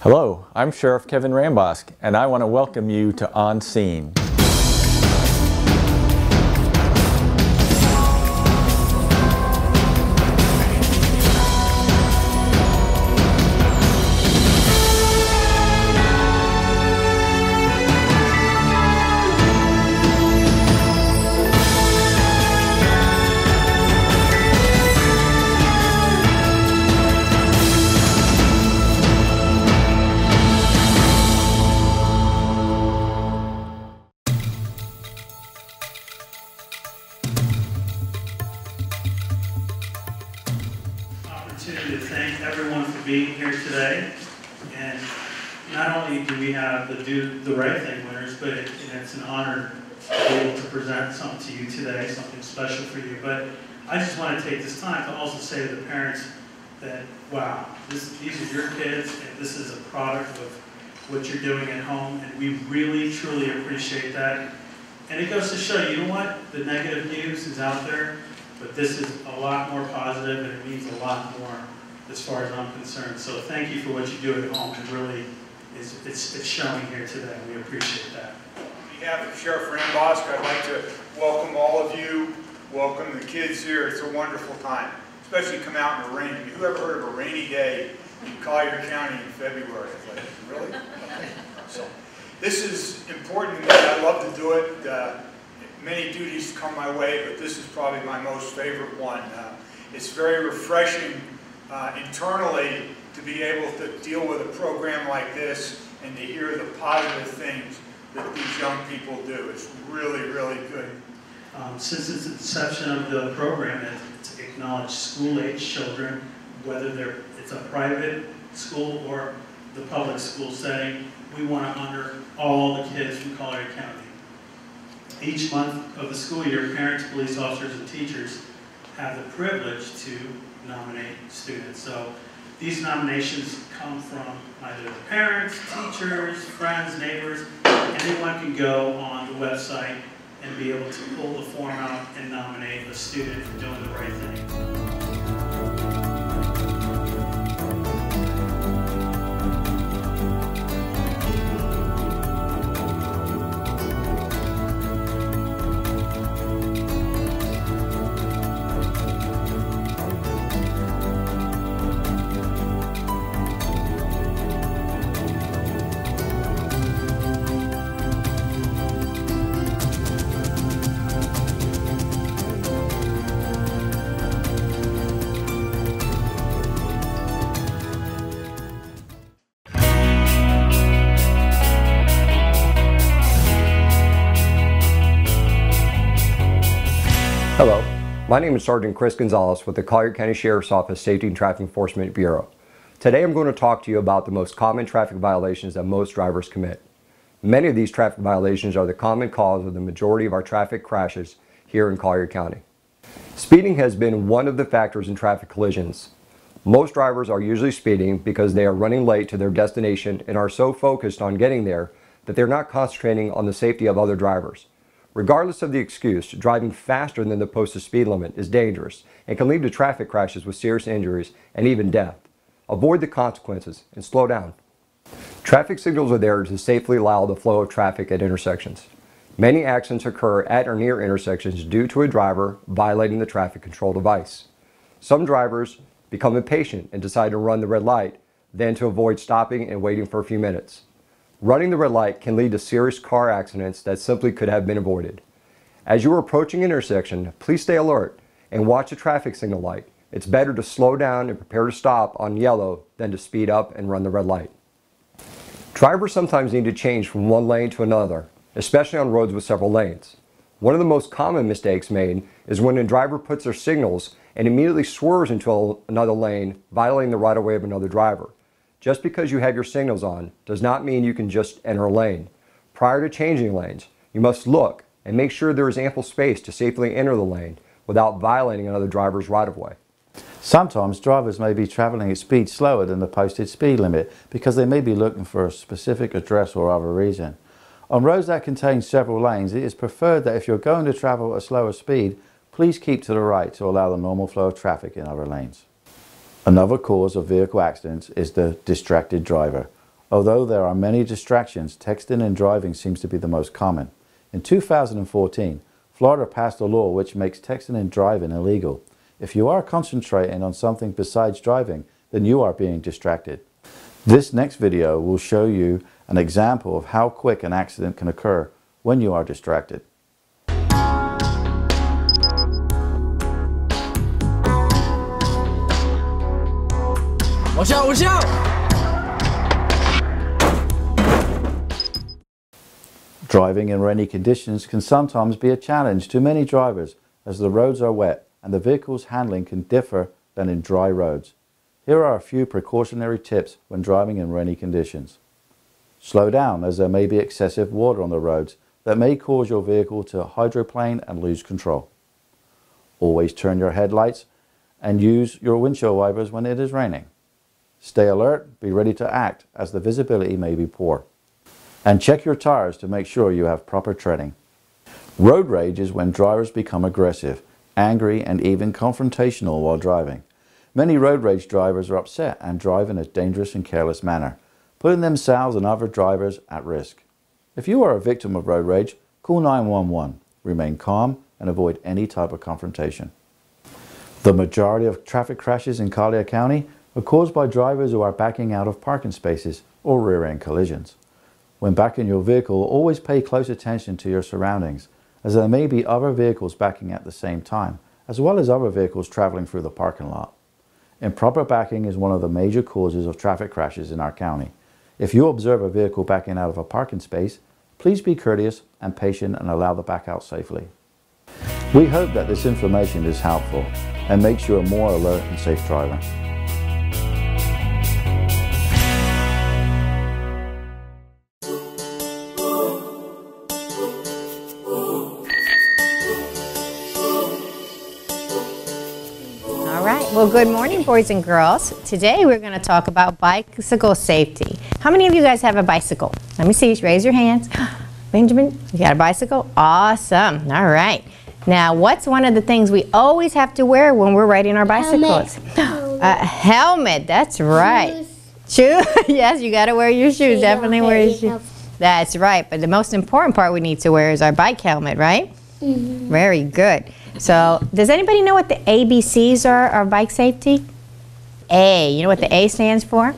Hello, I'm Sheriff Kevin Rambosk, and I want to welcome you to On Scene. To thank everyone for being here today. And not only do we have the Do the Right Thing winners, but it's an honor to be able to present something to you today, something special for you. But I just want to take this time to also say to the parents that, wow, these are your kids, and this is a product of what you're doing at home, and we really, truly appreciate that. And it goes to show, you know what? The negative news is out there, but this is a lot more positive, and it means a lot more as far as I'm concerned. So thank you for what you do at home. It really is, it's showing here today. We appreciate that. On behalf of Sheriff Rambosk, I'd like to welcome all of you, welcome the kids here. It's a wonderful time, especially come out in the rain. Who ever heard of a rainy day in Collier County in February? It's like, really? Okay. So this is important to me. I love to do it. Many duties come my way, but this is probably my most favorite one. It's very refreshing internally to be able to deal with a program like this and to hear the positive things that these young people do. It's really, really good. Since its inception of the program, it's acknowledged school-age children, whether it's a private school or the public school setting. We want to honor all the kids from Collier County. Each month of the school year, parents, police officers, and teachers have the privilege to nominate students. So these nominations come from either the parents, teachers, friends, neighbors. Anyone can go on the website and be able to pull the form out and nominate a student for doing the right thing. Hello, my name is Sergeant Chris Gonzalez with the Collier County Sheriff's Office Safety and Traffic Enforcement Bureau. Today I'm going to talk to you about the most common traffic violations that most drivers commit. Many of these traffic violations are the common cause of the majority of our traffic crashes here in Collier County. Speeding has been one of the factors in traffic collisions. Most drivers are usually speeding because they are running late to their destination and are so focused on getting there that they're not concentrating on the safety of other drivers. Regardless of the excuse, driving faster than the posted speed limit is dangerous and can lead to traffic crashes with serious injuries and even death. Avoid the consequences and slow down. Traffic signals are there to safely allow the flow of traffic at intersections. Many accidents occur at or near intersections due to a driver violating the traffic control device. Some drivers become impatient and decide to run the red light, then to avoid stopping and waiting for a few minutes. Running the red light can lead to serious car accidents that simply could have been avoided. As you are approaching an intersection, please stay alert and watch the traffic signal light. It's better to slow down and prepare to stop on yellow than to speed up and run the red light. Drivers sometimes need to change from one lane to another, especially on roads with several lanes. One of the most common mistakes made is when a driver puts their signals and immediately swerves into another lane, violating the right-of-way of another driver. Just because you have your signals on does not mean you can just enter a lane. Prior to changing lanes, you must look and make sure there is ample space to safely enter the lane without violating another driver's right-of-way. Sometimes drivers may be travelling at speed slower than the posted speed limit because they may be looking for a specific address or other reason. On roads that contain several lanes, it is preferred that if you're going to travel at a slower speed, please keep to the right to allow the normal flow of traffic in other lanes. Another cause of vehicle accidents is the distracted driver. Although there are many distractions, texting and driving seems to be the most common. In 2014, Florida passed a law which makes texting and driving illegal. If you are concentrating on something besides driving, then you are being distracted. This next video will show you an example of how quick an accident can occur when you are distracted. Watch out, watch out! Driving in rainy conditions can sometimes be a challenge to many drivers as the roads are wet and the vehicle's handling can differ than in dry roads. Here are a few precautionary tips when driving in rainy conditions. Slow down as there may be excessive water on the roads that may cause your vehicle to hydroplane and lose control. Always turn your headlights and use your windshield wipers when it is raining. Stay alert, be ready to act as the visibility may be poor. And check your tires to make sure you have proper treading. Road rage is when drivers become aggressive, angry, and even confrontational while driving. Many road rage drivers are upset and drive in a dangerous and careless manner, putting themselves and other drivers at risk. If you are a victim of road rage, call 911, remain calm, and avoid any type of confrontation. The majority of traffic crashes in Collier County are caused by drivers who are backing out of parking spaces or rear-end collisions. When backing your vehicle, always pay close attention to your surroundings, as there may be other vehicles backing at the same time, as well as other vehicles traveling through the parking lot. Improper backing is one of the major causes of traffic crashes in our county. If you observe a vehicle backing out of a parking space, please be courteous and patient and allow the back out safely. We hope that this information is helpful and makes you a more alert and safe driver. Well, good morning, boys and girls. Today we're going to talk about bicycle safety. How many of you guys have a bicycle? Let me see. Raise your hands. Benjamin, you got a bicycle? Awesome. All right. Now, what's one of the things we always have to wear when we're riding our bicycles? A helmet. That's right. Shoes. Yes, you got to wear your shoes. Definitely wear your shoes. That's right. But the most important part we need to wear is our bike helmet, right? Mm-hmm. Very good. So, does anybody know what the ABCs are of bike safety? A, you know what the A stands for?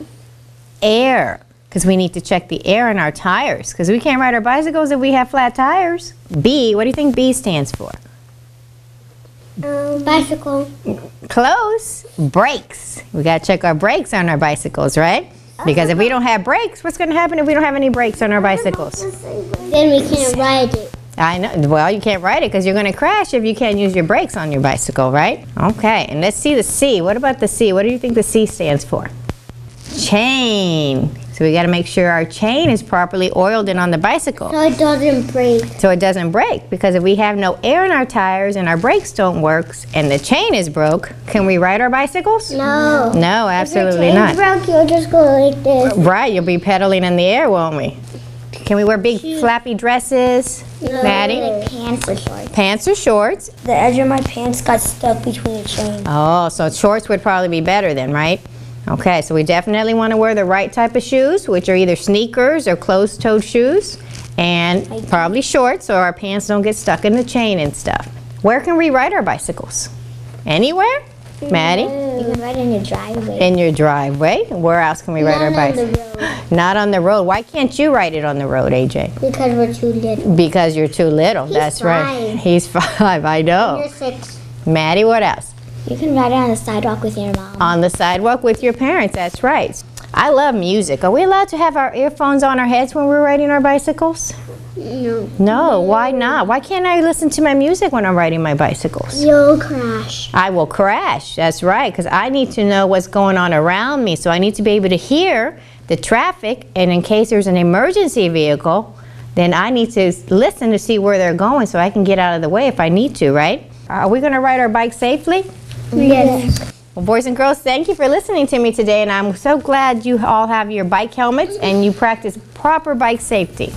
Air, because we need to check the air in our tires, because we can't ride our bicycles if we have flat tires. B, what do you think B stands for? Bicycle. Close. Brakes. We got to check our brakes on our bicycles, right? Because if we don't have brakes, what's going to happen if we don't have any brakes on our bicycles? Then we can't ride it. I know. Well, you can't ride it because you're going to crash if you can't use your brakes on your bicycle, right? Okay, and let's see the C. What about the C? What do you think the C stands for? Chain. So we got to make sure our chain is properly oiled in on the bicycle. So it doesn't break. So it doesn't break, because if we have no air in our tires and our brakes don't work and the chain is broke, can we ride our bicycles? No. No, absolutely not. If the chain's broke, you'll just go like this. Right, you'll be pedaling in the air, won't we? Can we wear big flappy dresses? No, Maddie? like pants or shorts. Pants or shorts? The edge of my pants got stuck between the chain. Oh, so shorts would probably be better then, right? Okay, so we definitely want to wear the right type of shoes, which are either sneakers or closed-toed shoes, and probably shorts so our pants don't get stuck in the chain and stuff. Where can we ride our bicycles? Anywhere? Maddie? You can ride in your driveway. In your driveway? Where else can we ride our bicycles? Not on the road. Not on the road. Why can't you ride it on the road, AJ? Because we're too little. Because you're too little. That's right. He's 5, I know. You're 6. Maddie, what else? You can ride it on the sidewalk with your mom. On the sidewalk with your parents, that's right. I love music. Are we allowed to have our earphones on our heads when we're riding our bicycles? No. No, why not? Why can't I listen to my music when I'm riding my bicycles? You'll crash. I will crash, that's right, because I need to know what's going on around me, so I need to be able to hear the traffic, and in case there's an emergency vehicle, then I need to listen to see where they're going so I can get out of the way if I need to, right? Are we going to ride our bike safely? Yes. Well, boys and girls, thank you for listening to me today, and I'm so glad you all have your bike helmets and you practice proper bike safety.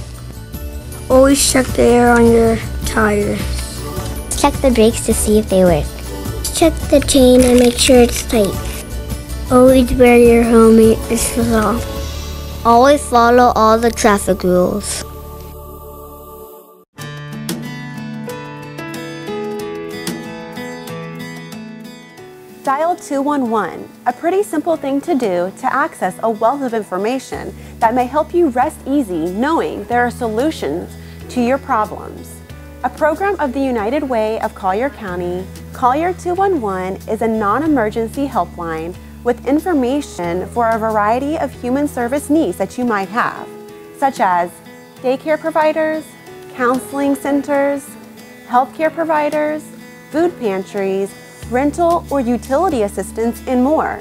Always check the air on your tires. Check the brakes to see if they work. Check the chain and make sure it's tight. Always wear your helmet. This is all. Always follow all the traffic rules. Dial 211, a pretty simple thing to do to access a wealth of information that may help you rest easy knowing there are solutions to your problems. A program of the United Way of Collier County, Collier 211 is a non-emergency helpline with information for a variety of human service needs that you might have, such as daycare providers, counseling centers, healthcare providers, food pantries, rental or utility assistance, and more.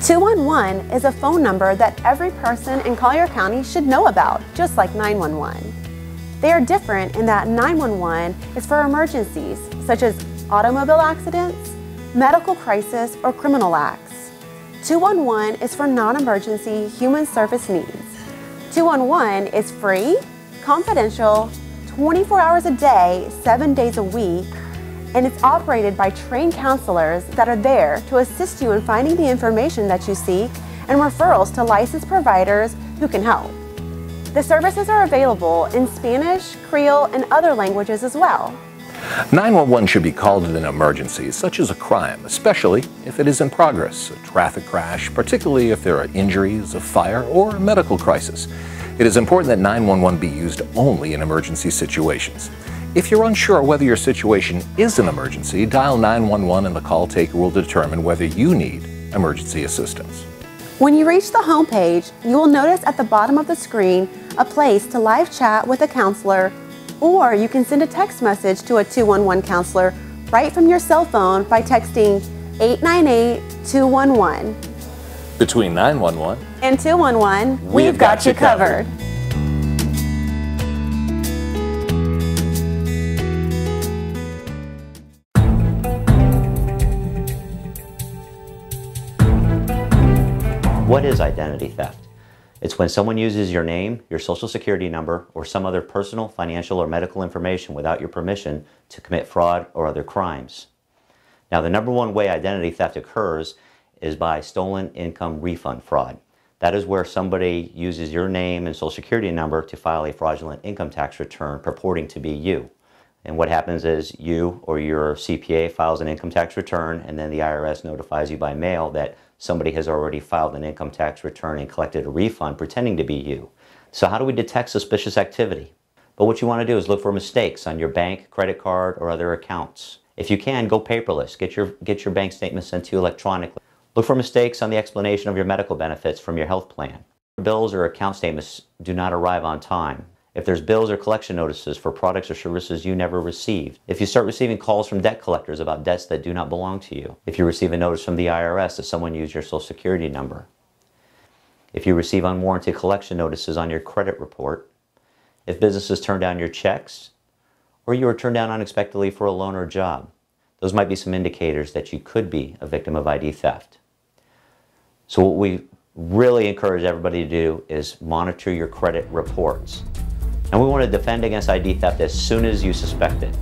211 is a phone number that every person in Collier County should know about, just like 911. They are different in that 911 is for emergencies, such as automobile accidents, medical crisis, or criminal acts. 211 is for non-emergency human service needs. 211 is free, confidential, 24 hours a day, 7 days a week, and it's operated by trained counselors that are there to assist you in finding the information that you seek and referrals to licensed providers who can help. The services are available in Spanish, Creole, and other languages as well. 911 should be called in an emergency, such as a crime, especially if it is in progress, a traffic crash, particularly if there are injuries, a fire, or a medical crisis. It is important that 911 be used only in emergency situations. If you're unsure whether your situation is an emergency, dial 911 and the call taker will determine whether you need emergency assistance. When you reach the home page, you will notice at the bottom of the screen a place to live chat with a counselor, or you can send a text message to a 211 counselor right from your cell phone by texting 898-211. Between 911 and 211, we've got you covered. What is identity theft? It's when someone uses your name, your social security number, or some other personal, financial, or medical information without your permission to commit fraud or other crimes. Now, the number one way identity theft occurs is by stolen income refund fraud. That is where somebody uses your name and social security number to file a fraudulent income tax return purporting to be you. And what happens is you or your CPA files an income tax return, and then the IRS notifies you by mail that somebody has already filed an income tax return and collected a refund pretending to be you. So how do we detect suspicious activity? But what you want to do is look for mistakes on your bank, credit card, or other accounts. If you can, go paperless. Get your bank statement sent to you electronically. Look for mistakes on the explanation of your medical benefits from your health plan. Bills or account statements do not arrive on time. If there's bills or collection notices for products or services you never received. If you start receiving calls from debt collectors about debts that do not belong to you. If you receive a notice from the IRS that someone used your social security number. If you receive unwarranted collection notices on your credit report. If businesses turn down your checks. Or you were turned down unexpectedly for a loan or job. Those might be some indicators that you could be a victim of ID theft. So what we really encourage everybody to do is monitor your credit reports. And we want to defend against ID theft as soon as you suspect it.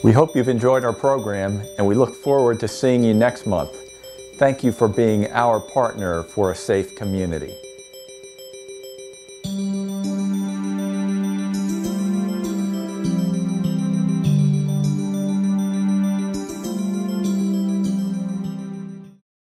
We hope you've enjoyed our program, and we look forward to seeing you next month. Thank you for being our partner for a safe community.